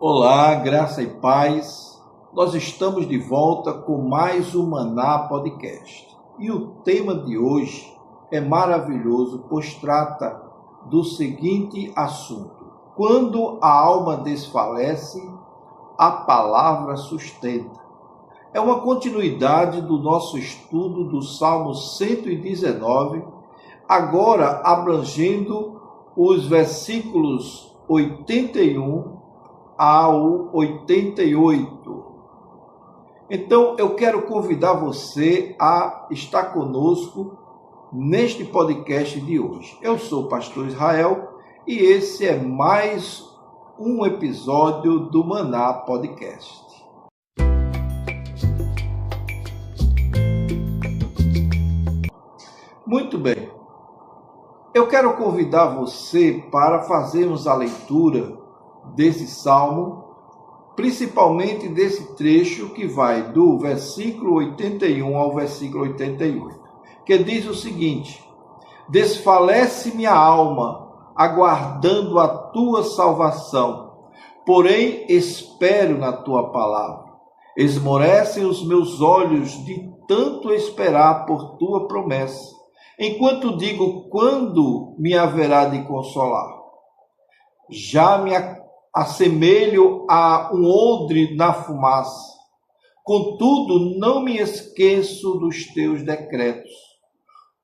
Olá, graça e paz. Nós estamos de volta com mais um Maná Podcast. E o tema de hoje é maravilhoso, pois trata do seguinte assunto: quando a alma desfalece, a palavra sustenta. É uma continuidade do nosso estudo do Salmo 119, agora abrangendo os versículos 81 ao 88. Então, eu quero convidar você a estar conosco neste podcast de hoje. Eu sou o pastor Israel e esse é mais um episódio do Maná Podcast. Muito bem. Eu quero convidar você para fazermos a leitura desse salmo, principalmente desse trecho que vai do versículo 81 ao versículo 88, que diz o seguinte: desfalece minha alma, aguardando a tua salvação, porém espero na tua palavra. Esmorecem os meus olhos de tanto esperar por tua promessa, enquanto digo, quando me haverá de consolar? Já me assemelho a um odre na fumaça. Contudo, não me esqueço dos teus decretos.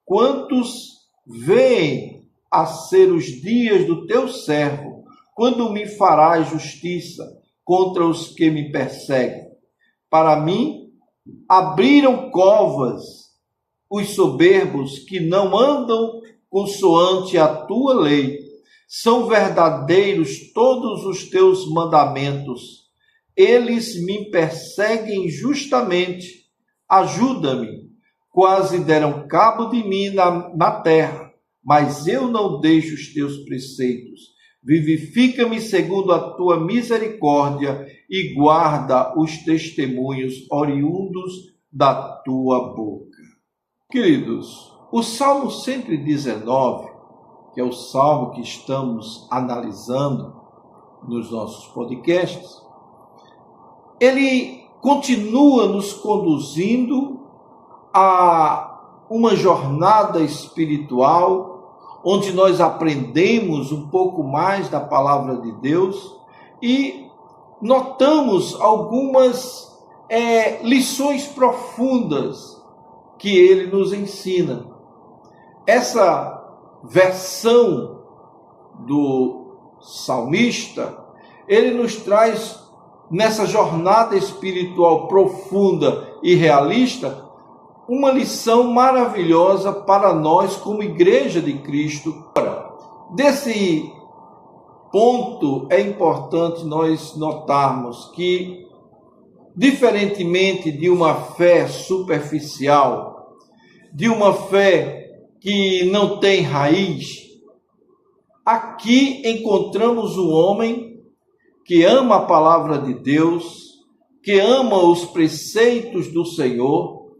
Quantos veem a ser os dias do teu servo, quando me farás justiça contra os que me perseguem? Para mim, abriram covas os soberbos que não andam consoante a tua lei. São verdadeiros todos os teus mandamentos. Eles me perseguem justamente. Ajuda-me. Quase deram cabo de mim na terra, mas eu não deixo os teus preceitos. Vivifica-me segundo a tua misericórdia e guarda os testemunhos oriundos da tua boca. Queridos, o Salmo 119, que é o salmo que estamos analisando nos nossos podcasts, ele continua nos conduzindo a uma jornada espiritual, onde nós aprendemos um pouco mais da palavra de Deus e notamos algumas lições profundas que ele nos ensina. Essa versão do salmista, ele nos traz nessa jornada espiritual profunda e realista uma lição maravilhosa para nós como Igreja de Cristo. Desse ponto é importante nós notarmos que, diferentemente de uma fé superficial, de uma fé que não tem raiz, aqui encontramos um homem que ama a palavra de Deus, que ama os preceitos do Senhor,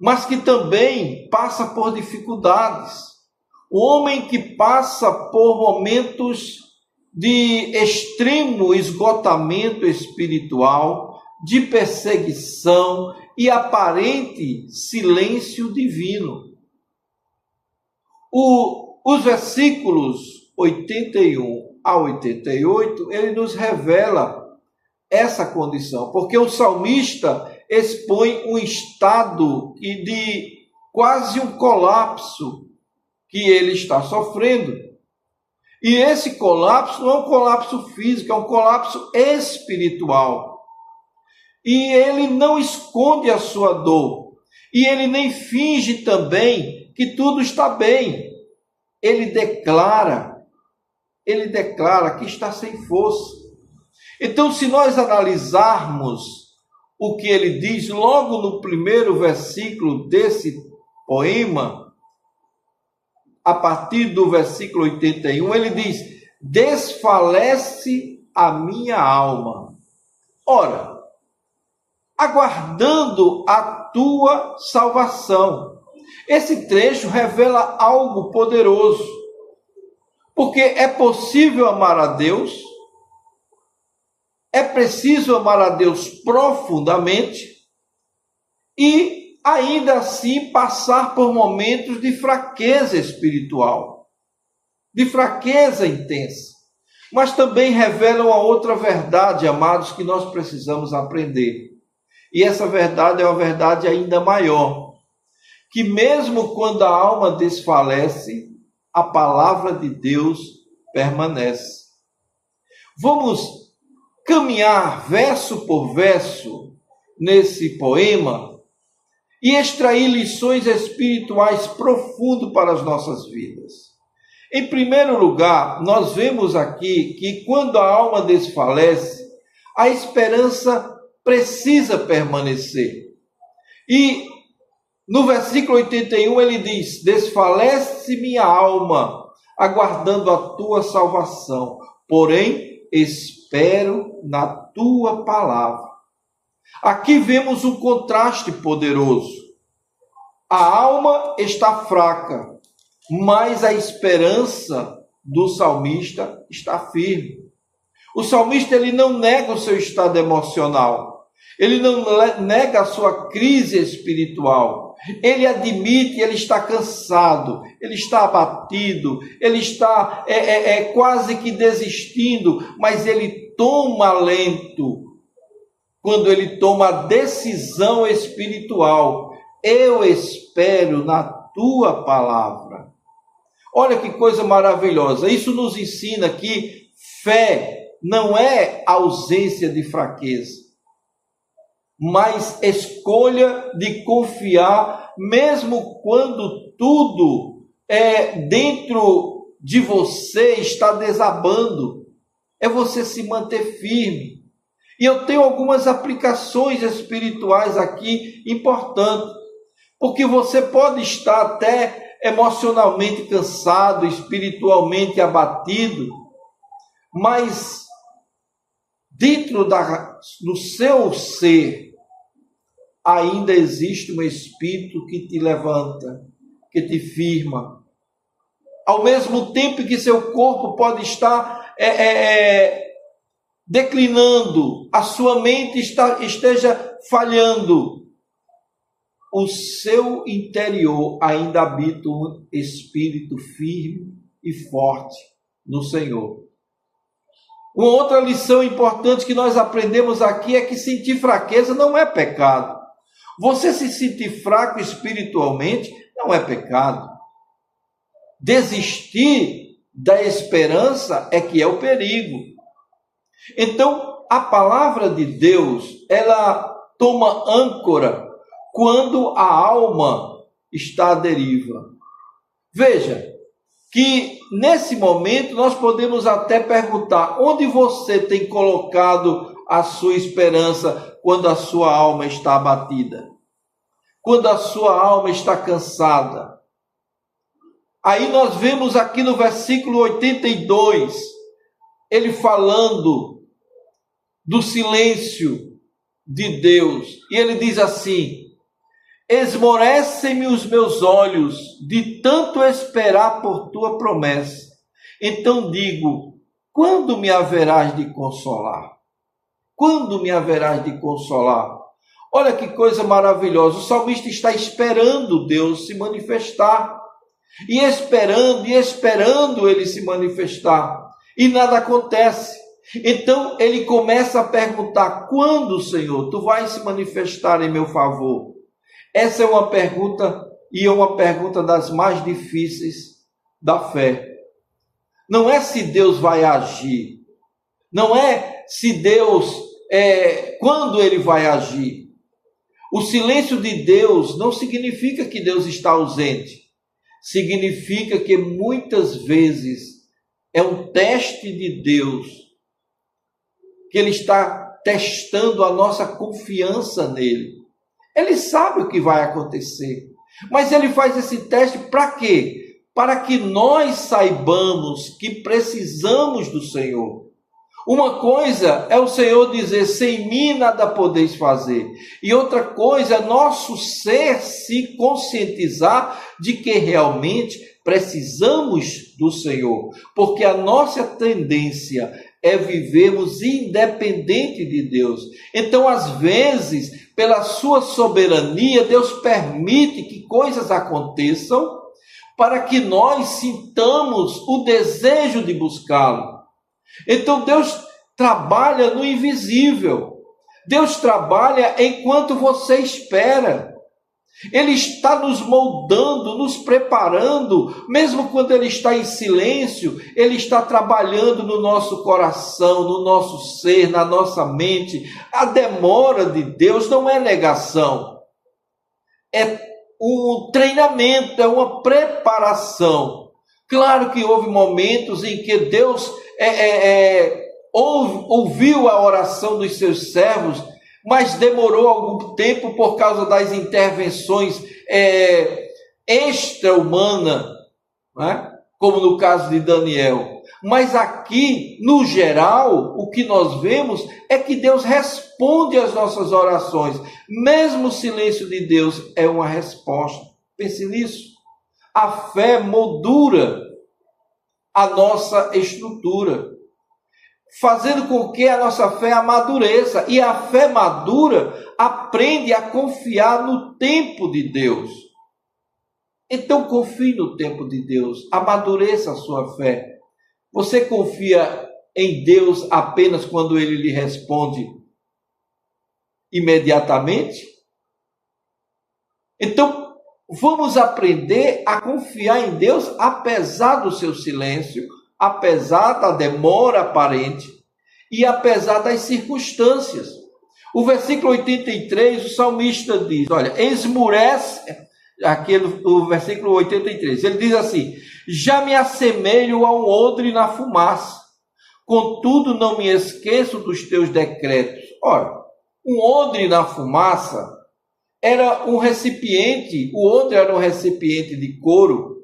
mas que também passa por dificuldades. Um homem que passa por momentos de extremo esgotamento espiritual, de perseguição e aparente silêncio divino. Os versículos 81 a 88, ele nos revela essa condição, porque o salmista expõe um estado de quase um colapso que ele está sofrendo. E esse colapso não é um colapso físico, é um colapso espiritual. E ele não esconde a sua dor. E ele nem finge também que tudo está bem. Ele declara que está sem força. Então, se nós analisarmos o que ele diz logo no primeiro versículo desse poema, a partir do versículo 81, ele diz: desfalece a minha alma. Ora, aguardando a tua salvação. Esse trecho revela algo poderoso, porque é possível amar a Deus é preciso amar a Deus profundamente e ainda assim passar por momentos de fraqueza espiritual, de fraqueza intensa. Mas também revelam a outra verdade, amados, que nós precisamos aprender. E essa verdade é uma verdade ainda maior, que mesmo quando a alma desfalece, a palavra de Deus permanece. Vamos caminhar verso por verso nesse poema e extrair lições espirituais profundas para as nossas vidas. Em primeiro lugar, nós vemos aqui que quando a alma desfalece, a esperança precisa permanecer. E no versículo 81 ele diz: desfalece minha alma, aguardando a tua salvação, porém espero na tua palavra. Aqui vemos um contraste poderoso. A alma está fraca, mas a esperança do salmista está firme. O salmista ele não nega o seu estado emocional, ele não nega a sua crise espiritual. Ele admite, ele está cansado, ele está abatido, ele está quase que desistindo, mas ele toma alento quando ele toma a decisão espiritual: eu espero na tua palavra. Olha que coisa maravilhosa. Isso nos ensina que fé não é ausência de fraqueza, mas escolha de confiar, mesmo quando tudo dentro de você está desabando. É você se manter firme. E eu tenho algumas aplicações espirituais aqui importantes, porque você pode estar até emocionalmente cansado, espiritualmente abatido, mas dentro do seu ser ainda existe um espírito que te levanta, que te firma. Ao mesmo tempo que seu corpo pode estar declinando, a sua mente esteja falhando, o seu interior ainda habita um espírito firme e forte no Senhor. Uma outra lição importante que nós aprendemos aqui é que sentir fraqueza não é pecado. Você se sentir fraco espiritualmente não é pecado. Desistir da esperança é que é o perigo. Então, a palavra de Deus, ela toma âncora quando a alma está à deriva. Veja que nesse momento nós podemos até perguntar: onde você tem colocado a sua esperança quando a sua alma está abatida? Quando a sua alma está cansada? Aí nós vemos aqui no versículo 82, ele falando do silêncio de Deus. E ele diz assim: esmorecem-me os meus olhos de tanto esperar por tua promessa. Então digo: quando me haverás de consolar? Quando me haverás de consolar? Olha que coisa maravilhosa. O salmista está esperando Deus se manifestar. E esperando ele se manifestar. E nada acontece. Então ele começa a perguntar: quando, Senhor, tu vais se manifestar em meu favor? Essa é uma pergunta, e é uma pergunta das mais difíceis da fé. Não é se Deus vai agir. Não é se Deus, quando ele vai agir. O silêncio de Deus não significa que Deus está ausente. Significa que muitas vezes é um teste de Deus, que ele está testando a nossa confiança nele. Ele sabe o que vai acontecer, mas ele faz esse teste para quê? Para que nós saibamos que precisamos do Senhor. Uma coisa é o Senhor dizer: sem mim nada podeis fazer. E outra coisa é nosso ser se conscientizar de que realmente precisamos do Senhor. Porque a nossa tendência é vivermos independente de Deus. Então, às vezes, pela sua soberania, Deus permite que coisas aconteçam para que nós sintamos o desejo de buscá-lo. Então, Deus trabalha no invisível. Deus trabalha enquanto você espera. Ele está nos moldando, nos preparando, mesmo quando Ele está em silêncio, Ele está trabalhando no nosso coração, no nosso ser, na nossa mente. A demora de Deus não é negação, é um treinamento, é uma preparação. Claro que houve momentos em que Deus ouviu a oração dos seus servos, mas demorou algum tempo por causa das intervenções extra-humanas, né? Como no caso de Daniel. Mas aqui, no geral, o que nós vemos é que Deus responde às nossas orações. Mesmo o silêncio de Deus é uma resposta. Pense nisso. A fé moldura a nossa estrutura, fazendo com que a nossa fé amadureça. E a fé madura aprende a confiar no tempo de Deus. Então confie no tempo de Deus, amadureça a sua fé. Você confia em Deus apenas quando Ele lhe responde imediatamente? Então, vamos aprender a confiar em Deus apesar do seu silêncio, apesar da demora aparente e apesar das circunstâncias. O versículo 83, o salmista diz, olha, esmurece, o versículo 83, ele diz assim, já me assemelho a um odre na fumaça, contudo não me esqueço dos teus decretos. Ora, um odre na fumaça era um recipiente, o odre era um recipiente de couro,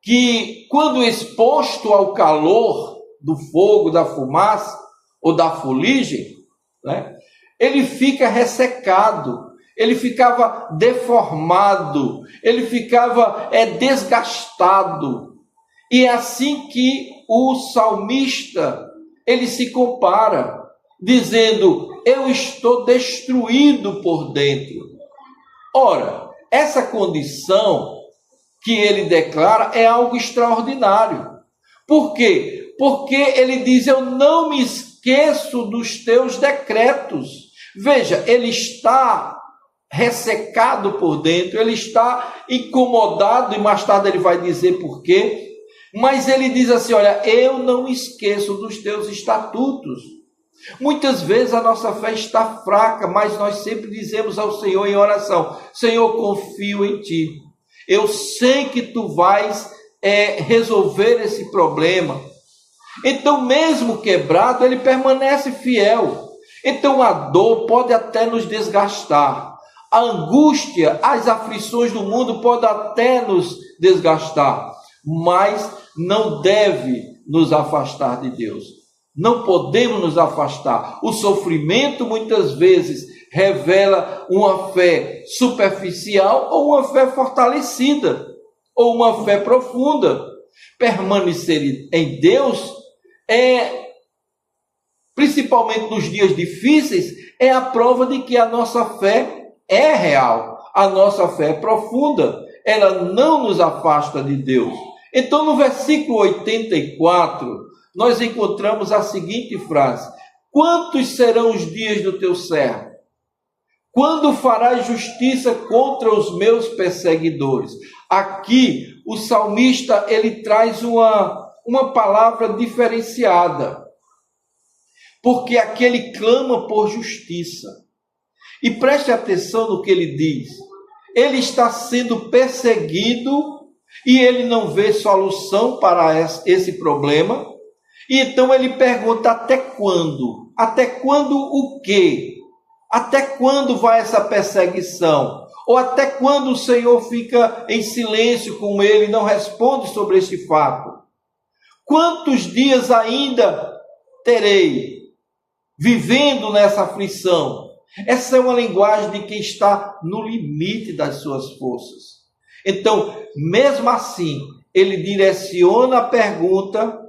que quando exposto ao calor do fogo, da fumaça ou da fuligem, né, ele fica ressecado, ele ficava deformado, ele ficava desgastado. E é assim que o salmista, ele se compara, dizendo, eu estou destruído por dentro. Ora, essa condição que ele declara é algo extraordinário. Por quê? Porque ele diz, eu não me esqueço dos teus decretos. Veja, ele está ressecado por dentro, ele está incomodado, e mais tarde ele vai dizer por quê. Mas ele diz assim, olha, eu não me esqueço dos teus estatutos. Muitas vezes a nossa fé está fraca, mas nós sempre dizemos ao Senhor em oração, Senhor, confio em Ti. Eu sei que Tu vais resolver esse problema. Então, mesmo quebrado, ele permanece fiel. Então, a dor pode até nos desgastar. A angústia, as aflições do mundo podem até nos desgastar, mas não deve nos afastar de Deus. Não podemos nos afastar. O sofrimento muitas vezes revela uma fé superficial ou uma fé fortalecida, ou uma fé profunda. Permanecer em Deus principalmente nos dias difíceis, é a prova de que a nossa fé é real, a nossa fé é profunda, ela não nos afasta de Deus. Então, no versículo 84, nós encontramos a seguinte frase: quantos serão os dias do teu servo? Quando farás justiça contra os meus perseguidores? Aqui, o salmista, ele traz uma palavra diferenciada, porque aqui ele clama por justiça. E preste atenção no que ele diz. Ele está sendo perseguido e ele não vê solução para esse problema. E então ele pergunta, até quando? Até quando o quê? Até quando vai essa perseguição? Ou até quando o Senhor fica em silêncio com ele e não responde sobre este fato? Quantos dias ainda terei vivendo nessa aflição? Essa é uma linguagem de quem está no limite das suas forças. Então, mesmo assim, ele direciona a pergunta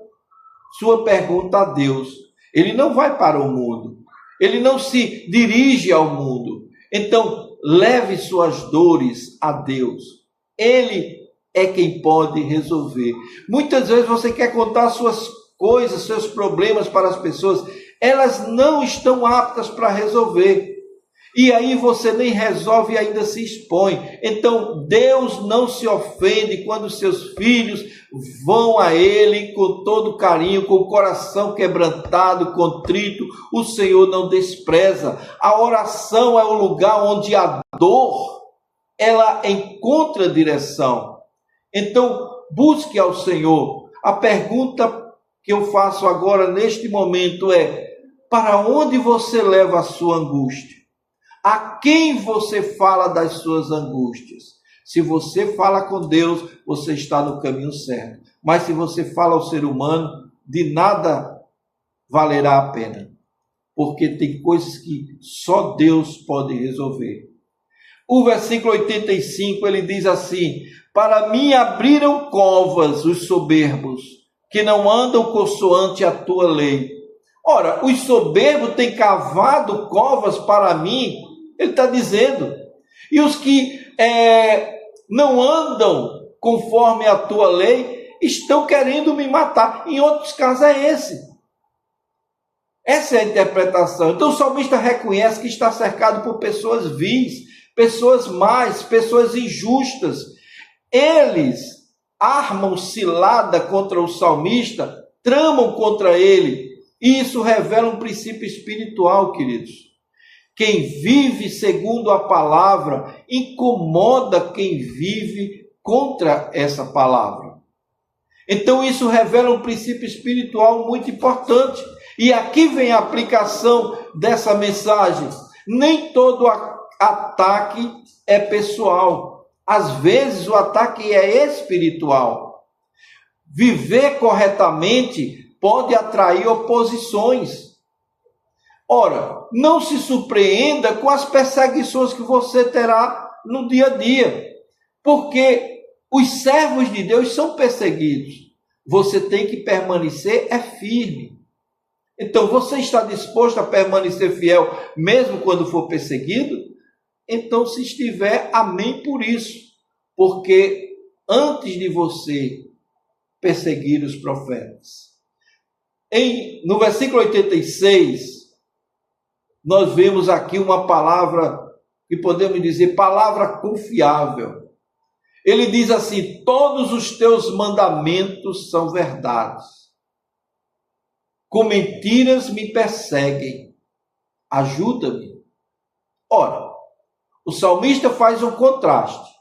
sua pergunta a Deus. Ele não vai para o mundo. Ele não se dirige ao mundo. Então, leve suas dores a Deus. Ele é quem pode resolver. Muitas vezes você quer contar suas coisas, seus problemas para as pessoas. Elas não estão aptas para resolver. E aí você nem resolve e ainda se expõe. Então, Deus não se ofende quando seus filhos vão a Ele com todo carinho, com o coração quebrantado, contrito. O Senhor não despreza. A oração é o lugar onde a dor, ela encontra direção. Então, busque ao Senhor. A pergunta que eu faço agora, neste momento, é: para onde você leva a sua angústia? A quem você fala das suas angústias? Se você fala com Deus, você está no caminho certo. Mas se você fala ao ser humano, de nada valerá a pena. Porque tem coisas que só Deus pode resolver. O versículo 85, ele diz assim: para mim abriram covas os soberbos, que não andam consoante a tua lei. Ora, os soberbos têm cavado covas para mim, ele está dizendo. E os que não andam conforme a tua lei, estão querendo me matar. Em outros casos é esse. Essa é a interpretação. Então o salmista reconhece que está cercado por pessoas vis, pessoas más, pessoas injustas. Eles armam cilada contra o salmista, tramam contra ele. E isso revela um princípio espiritual, queridos. Quem vive segundo a palavra incomoda quem vive contra essa palavra. Então isso revela um princípio espiritual muito importante. E aqui vem a aplicação dessa mensagem. Nem todo ataque é pessoal. Às vezes o ataque é espiritual. Viver corretamente pode atrair oposições. Ora, não se surpreenda com as perseguições que você terá no dia a dia, porque os servos de Deus são perseguidos. Você tem que permanecer firme. Então, você está disposto a permanecer fiel mesmo quando for perseguido? Então, se estiver, amém por isso, porque antes de você perseguir os profetas. No versículo 86, nós vemos aqui uma palavra que podemos dizer palavra confiável. Ele diz assim: todos os teus mandamentos são verdades. Com mentiras me perseguem. Ajuda-me. Ora, o salmista faz um contraste.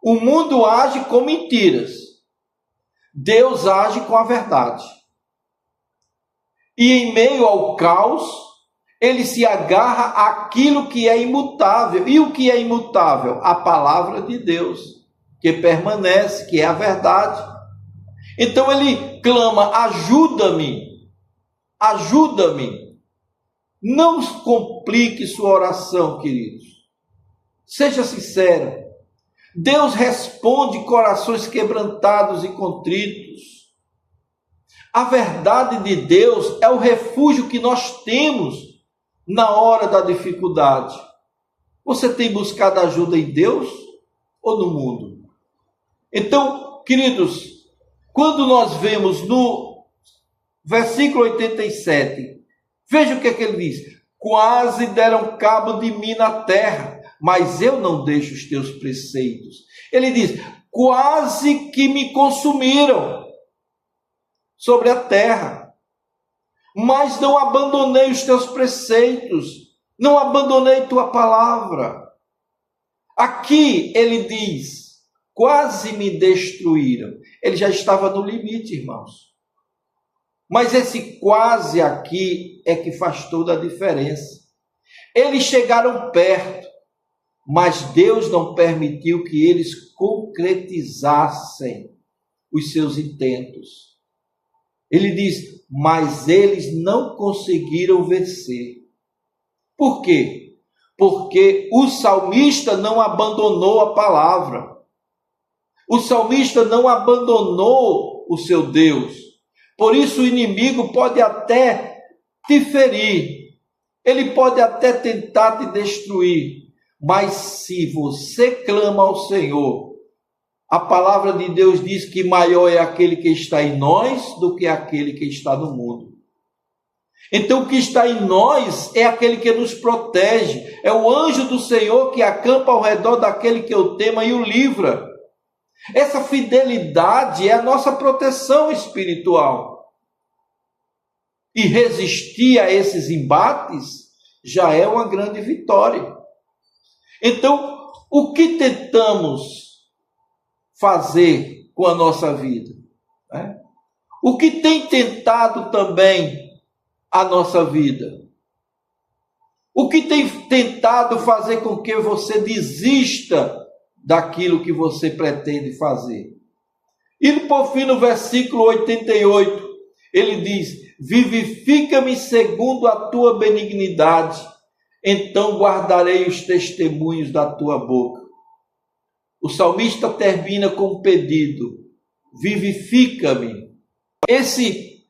O mundo age com mentiras. Deus age com a verdade. E em meio ao caos, ele se agarra àquilo que é imutável. E o que é imutável? A palavra de Deus, que permanece, que é a verdade. Então ele clama: ajuda-me, ajuda-me. Não complique sua oração, queridos. Seja sincero. Deus responde corações quebrantados e contritos. A verdade de Deus é o refúgio que nós temos na hora da dificuldade. Você tem buscado ajuda em Deus ou no mundo? Então, queridos, quando nós vemos no versículo 87, veja o que é que ele diz: quase deram cabo de mim na terra, mas eu não deixo os teus preceitos. Ele diz: quase que me consumiram sobre a terra, mas não abandonei os teus preceitos, não abandonei tua palavra. Aqui ele diz: quase me destruíram. Ele já estava no limite, irmãos. Mas esse quase aqui é que faz toda a diferença. Eles chegaram perto, mas Deus não permitiu que eles concretizassem os seus intentos. Ele diz: mas eles não conseguiram vencer. Por quê? Porque o salmista não abandonou a palavra. O salmista não abandonou o seu Deus. Por isso o inimigo pode até te ferir, ele pode até tentar te destruir, mas se você clama ao Senhor, a palavra de Deus diz que maior é aquele que está em nós do que aquele que está no mundo. Então o que está em nós é aquele que nos protege, é o anjo do Senhor que acampa ao redor daquele que o tema e o livra. Essa fidelidade é a nossa proteção espiritual. E resistir a esses embates já é uma grande vitória. Então, o que tentamos fazer com a nossa vida? O que tem tentado também a nossa vida? O que tem tentado fazer com que você desista daquilo que você pretende fazer? E por fim, no versículo 88, ele diz: vivifica-me segundo a tua benignidade, então guardarei os testemunhos da tua boca. O salmista termina com um pedido: vivifica-me. Esse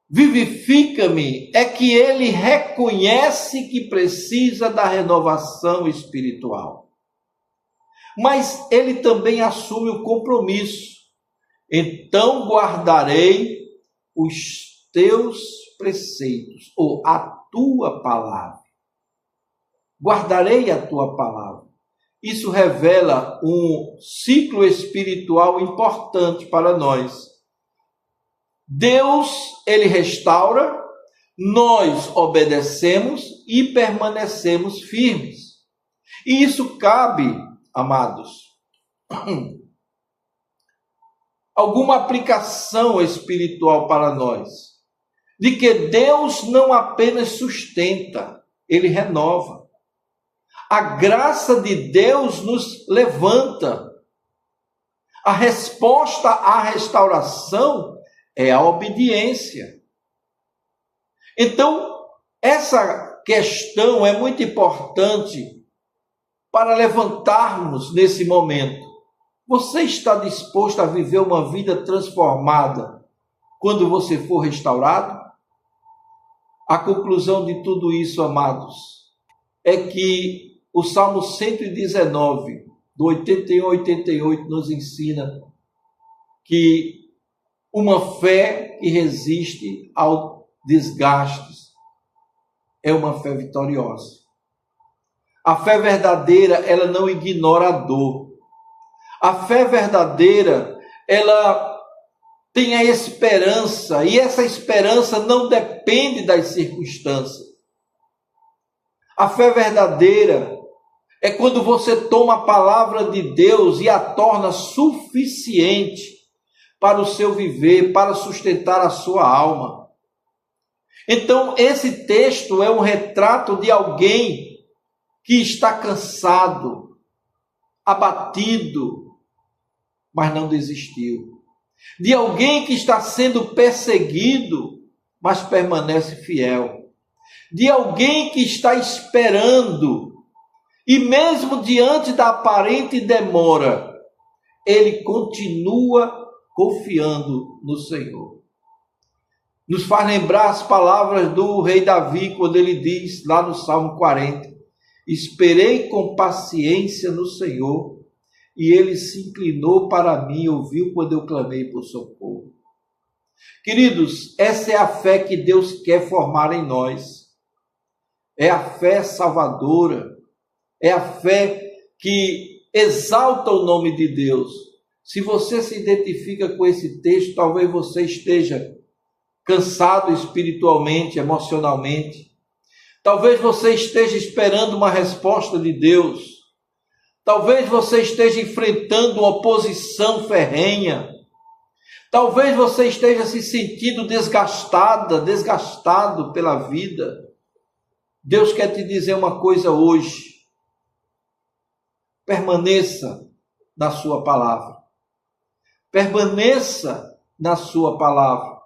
vivifica-me é que ele reconhece que precisa da renovação espiritual. Mas ele também assume o compromisso. Então guardarei os teus preceitos, ou a tua palavra. Guardarei a tua palavra. Isso revela um ciclo espiritual importante para nós. Deus, ele restaura, nós obedecemos e permanecemos firmes. E isso cabe, amados, alguma aplicação espiritual para nós, de que Deus não apenas sustenta, ele renova. A graça de Deus nos levanta. A resposta à restauração é a obediência. Então, essa questão é muito importante para levantarmos nesse momento. Você está disposto a viver uma vida transformada quando você for restaurado? A conclusão de tudo isso, amados, é que o Salmo 119, do 81 a 88, nos ensina que uma fé que resiste ao desgaste é uma fé vitoriosa. A fé verdadeira, ela não ignora a dor. A fé verdadeira, ela tem a esperança, e essa esperança não depende das circunstâncias. A fé verdadeira é quando você toma a palavra de Deus e a torna suficiente para o seu viver, para sustentar a sua alma. Então, esse texto é um retrato de alguém que está cansado, abatido, mas não desistiu. De alguém que está sendo perseguido, mas permanece fiel. De alguém que está esperando, e mesmo diante da aparente demora, ele continua confiando no Senhor. Nos faz lembrar as palavras do rei Davi, quando ele diz lá no Salmo 40, esperei com paciência no Senhor, e ele se inclinou para mim e ouviu quando eu clamei por socorro. Queridos, essa é a fé que Deus quer formar em nós. É a fé salvadora, é a fé que exalta o nome de Deus. Se você se identifica com esse texto, talvez você esteja cansado espiritualmente, emocionalmente. Talvez você esteja esperando uma resposta de Deus. Talvez você esteja enfrentando uma oposição ferrenha. Talvez você esteja se sentindo desgastado pela vida. Deus quer te dizer uma coisa hoje. Permaneça na sua palavra. Permaneça na sua palavra,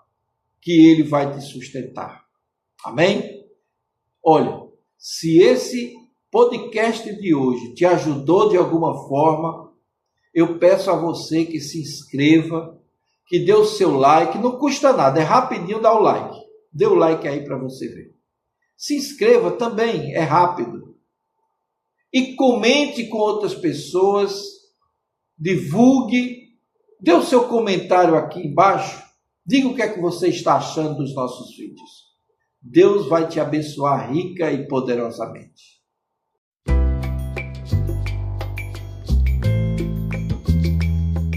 que Ele vai te sustentar. Amém? Olha, se esse podcast de hoje te ajudou de alguma forma, eu peço a você que se inscreva, que dê o seu like, não custa nada, é rapidinho dar o like. Dê o like aí para você ver. Se inscreva também, é rápido. E comente com outras pessoas, divulgue, dê o seu comentário aqui embaixo, diga o que é que você está achando dos nossos vídeos. Deus vai te abençoar rica e poderosamente.